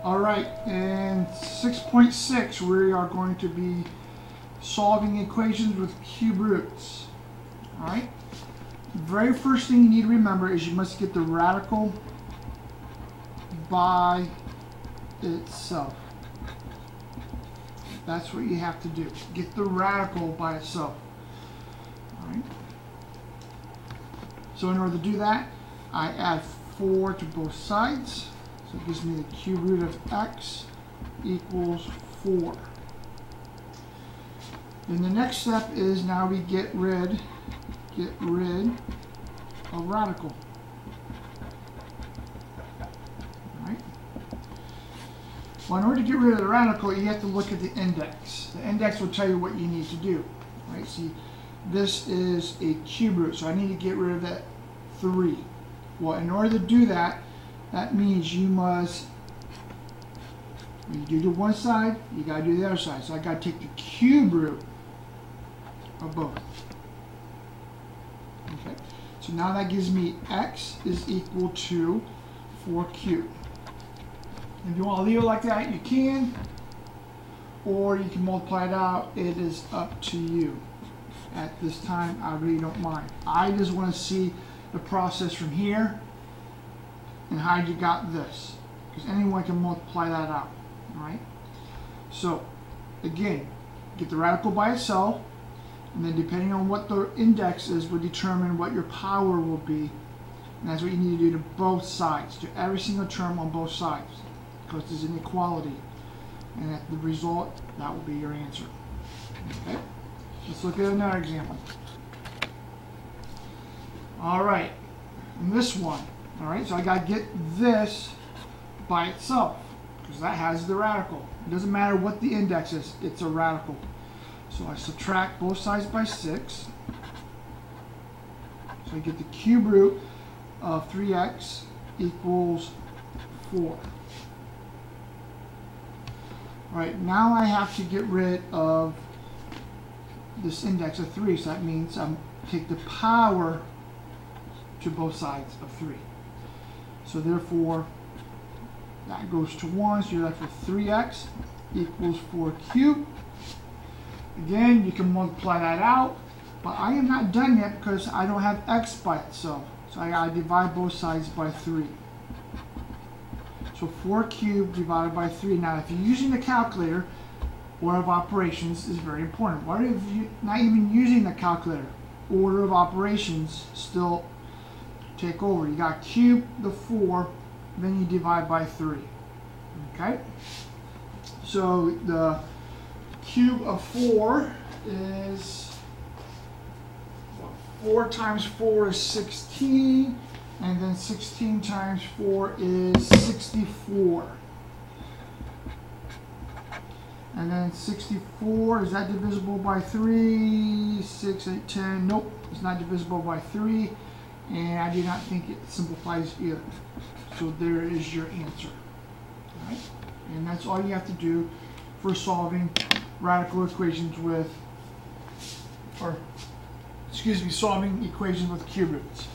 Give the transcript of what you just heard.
Alright, in 6.6 we are going to be solving equations with cube roots. Alright, the very first thing you need to remember is you must get the radical by itself. That's what you have to do. Get the radical by itself. Alright. So in order to do that, I add 4 to both sides. So it gives me the cube root of x equals 4. Then the next step is now we get rid of radical. Alright. Well, in order to get rid of the radical, you have to look at the index. The index will tell you what you need to do. Right? See, this is a cube root, so I need to get rid of that 3. Well, in order to do that, that means you must, when you do to one side, you got to do the other side. So I got to take the cube root of both. Okay. So now that gives me x is equal to 4 cubed. If you want to leave it like that, you can, or you can multiply it out. It is up to you. At this time, I really don't mind. I just want to see the process from here and how you got this, because anyone can multiply that out. All right. So again, get the radical by itself, and then depending on what the index is will determine what your power will be, and that's what you need to do to both sides, to every single term on both sides, because there's an equality, and at the result, that will be your answer. Okay. Let's look at another example. All right, and this one. All right, so I got to get this by itself because that has the radical. It doesn't matter what the index is; it's a radical. So I subtract both sides by 6. So I get the cube root of 3x equals 4. All right, now I have to get rid of this index of 3, so that means I'm take the power to both sides of 3. So therefore, that goes to 1, so you're left with 3x equals 4 cubed. Again, you can multiply that out, but I am not done yet because I don't have x by itself. So I gotta divide both sides by 3. So 4 cubed divided by 3. Now, if you're using the calculator, order of operations is very important. What if you're not even using the calculator? Order of operations still take over. You got cube the 4, then you divide by 3. Okay? So the cube of 4 is 4 times 4 is 16, and then 16 times 4 is 64. And then 64, is that divisible by 3? 6, 8, 10. Nope, it's not divisible by 3. And I do not think it simplifies either. So there is your answer. All right? And that's all you have to do for solving radical equations with, solving equations with cube roots.